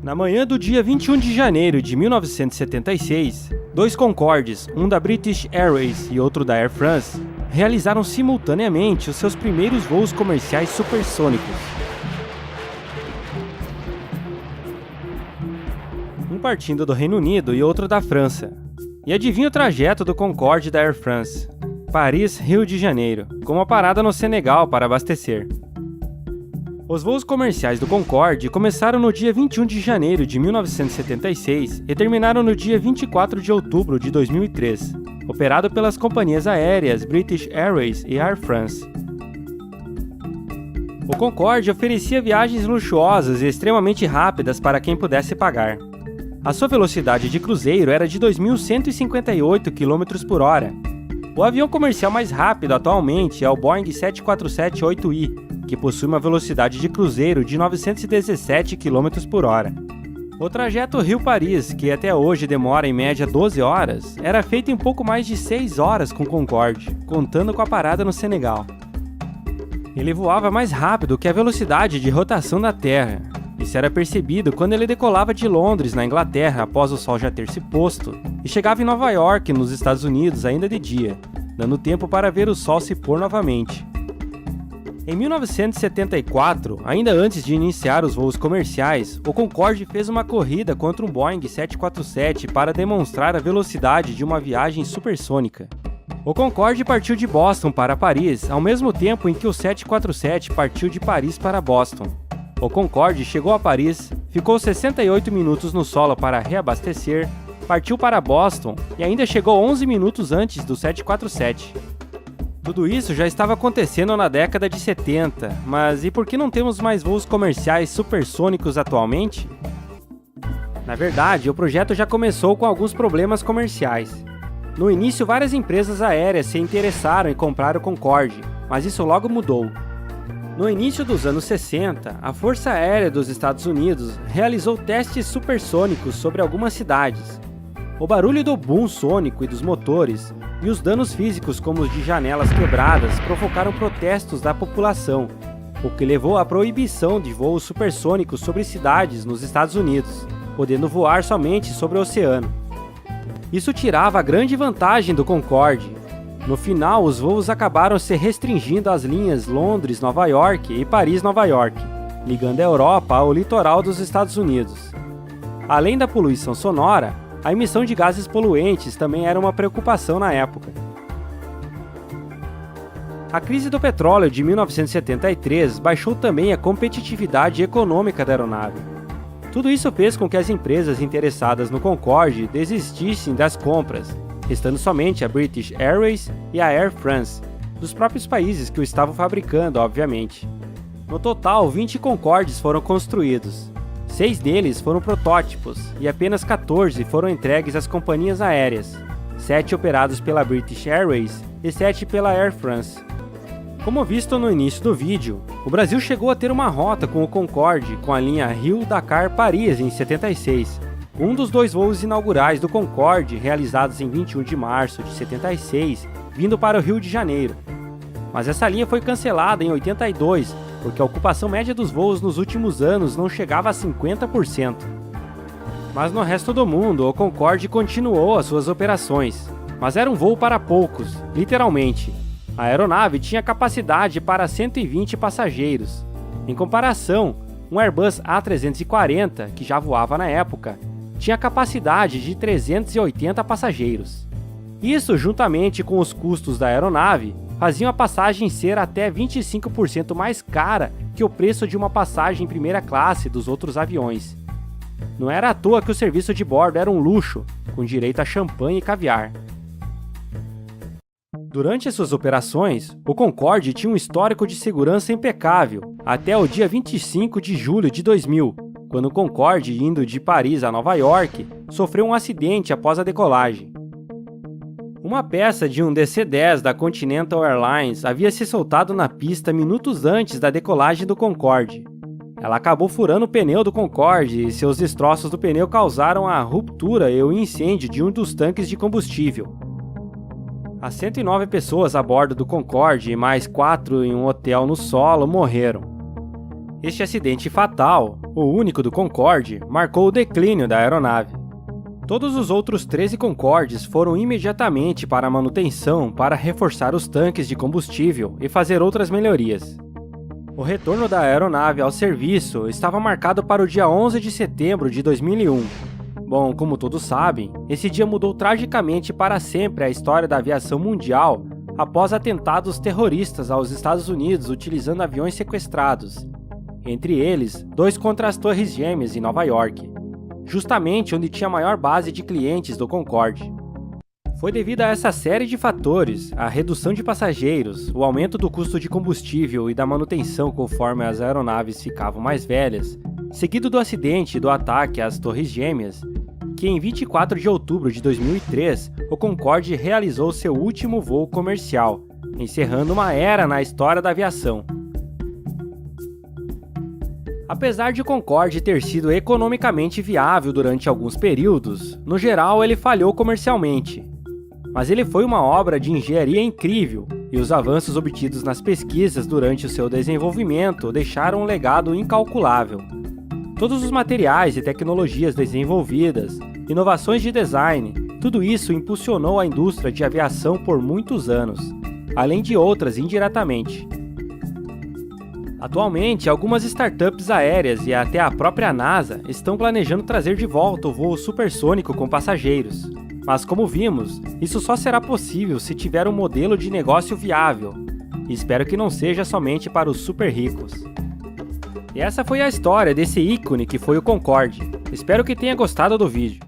Na manhã do dia 21 de janeiro de 1976, dois Concordes, um da British Airways e outro da Air France, realizaram simultaneamente os seus primeiros voos comerciais supersônicos. Um partindo do Reino Unido e outro da França. E adivinha o trajeto do Concorde da Air France? Paris, Rio de Janeiro, com uma parada no Senegal para abastecer. Os voos comerciais do Concorde começaram no dia 21 de janeiro de 1976 e terminaram no dia 24 de outubro de 2003, operado pelas companhias aéreas British Airways e Air France. O Concorde oferecia viagens luxuosas e extremamente rápidas para quem pudesse pagar. A sua velocidade de cruzeiro era de 2.158 km por hora. O avião comercial mais rápido atualmente é o Boeing 747-8i, que possui uma velocidade de cruzeiro de 917 km por hora. O trajeto Rio-Paris, que até hoje demora em média 12 horas, era feito em pouco mais de 6 horas com o Concorde, contando com a parada no Senegal. Ele voava mais rápido que a velocidade de rotação da Terra. Isso era percebido quando ele decolava de Londres, na Inglaterra, após o sol já ter se posto, e chegava em Nova York, nos Estados Unidos, ainda de dia, dando tempo para ver o sol se pôr novamente. Em 1974, ainda antes de iniciar os voos comerciais, o Concorde fez uma corrida contra um Boeing 747 para demonstrar a velocidade de uma viagem supersônica. O Concorde partiu de Boston para Paris, ao mesmo tempo em que o 747 partiu de Paris para Boston. O Concorde chegou a Paris, ficou 68 minutos no solo para reabastecer, partiu para Boston e ainda chegou 11 minutos antes do 747. Tudo isso já estava acontecendo na década de 70, mas e por que não temos mais voos comerciais supersônicos atualmente? Na verdade, o projeto já começou com alguns problemas comerciais. No início, várias empresas aéreas se interessaram em comprar o Concorde, mas isso logo mudou. No início dos anos 60, a Força Aérea dos Estados Unidos realizou testes supersônicos sobre algumas cidades. O barulho do boom sônico e dos motores, e os danos físicos como os de janelas quebradas provocaram protestos da população, o que levou à proibição de voos supersônicos sobre cidades nos Estados Unidos, podendo voar somente sobre o oceano. Isso tirava a grande vantagem do Concorde. No final, os voos acabaram se restringindo às linhas Londres-Nova York e Paris-Nova York, ligando a Europa ao litoral dos Estados Unidos. Além da poluição sonora, a emissão de gases poluentes também era uma preocupação na época. A crise do petróleo de 1973 baixou também a competitividade econômica da aeronave. Tudo isso fez com que as empresas interessadas no Concorde desistissem das compras, restando somente a British Airways e a Air France, dos próprios países que o estavam fabricando, obviamente. No total, 20 Concordes foram construídos. 6 deles foram protótipos e apenas 14 foram entregues às companhias aéreas, 7 operados pela British Airways e 7 pela Air France. Como visto no início do vídeo, o Brasil chegou a ter uma rota com o Concorde com a linha Rio-Dakar-Paris em 76, um dos 2 voos inaugurais do Concorde realizados em 21 de março de 76, vindo para o Rio de Janeiro. Mas essa linha foi cancelada em 82, porque a ocupação média dos voos nos últimos anos não chegava a 50%. Mas no resto do mundo, o Concorde continuou as suas operações, mas era um voo para poucos, literalmente. A aeronave tinha capacidade para 120 passageiros. Em comparação, um Airbus A340, que já voava na época, tinha capacidade de 380 passageiros. Isso, juntamente com os custos da aeronave, faziam a passagem ser até 25% mais cara que o preço de uma passagem em primeira classe dos outros aviões. Não era à toa que o serviço de bordo era um luxo, com direito a champanhe e caviar. Durante as suas operações, o Concorde tinha um histórico de segurança impecável, até o dia 25 de julho de 2000, quando o Concorde, indo de Paris a Nova York, sofreu um acidente após a decolagem. Uma peça de um DC-10 da Continental Airlines havia se soltado na pista minutos antes da decolagem do Concorde. Ela acabou furando o pneu do Concorde e seus destroços do pneu causaram a ruptura e o incêndio de um dos tanques de combustível. As 109 pessoas a bordo do Concorde e mais 4 em um hotel no solo morreram. Este acidente fatal o único do Concorde, marcou o declínio da aeronave. Todos os outros 13 Concordes foram imediatamente para a manutenção para reforçar os tanques de combustível e fazer outras melhorias. O retorno da aeronave ao serviço estava marcado para o dia 11 de setembro de 2001. Bom, como todos sabem, esse dia mudou tragicamente para sempre a história da aviação mundial após atentados terroristas aos Estados Unidos utilizando aviões sequestrados, entre eles 2 contra as Torres Gêmeas em Nova York, justamente onde tinha a maior base de clientes do Concorde. Foi devido a essa série de fatores, a redução de passageiros, o aumento do custo de combustível e da manutenção conforme as aeronaves ficavam mais velhas, seguido do acidente e do ataque às Torres Gêmeas, que em 24 de outubro de 2003, o Concorde realizou seu último voo comercial, encerrando uma era na história da aviação. Apesar de o Concorde ter sido economicamente viável durante alguns períodos, no geral ele falhou comercialmente. Mas ele foi uma obra de engenharia incrível, e os avanços obtidos nas pesquisas durante o seu desenvolvimento deixaram um legado incalculável. Todos os materiais e tecnologias desenvolvidas, inovações de design, tudo isso impulsionou a indústria de aviação por muitos anos, além de outras indiretamente. Atualmente, algumas startups aéreas e até a própria NASA estão planejando trazer de volta o voo supersônico com passageiros. Mas como vimos, isso só será possível se tiver um modelo de negócio viável, e espero que não seja somente para os super ricos. E essa foi a história desse ícone que foi o Concorde. Espero que tenha gostado do vídeo.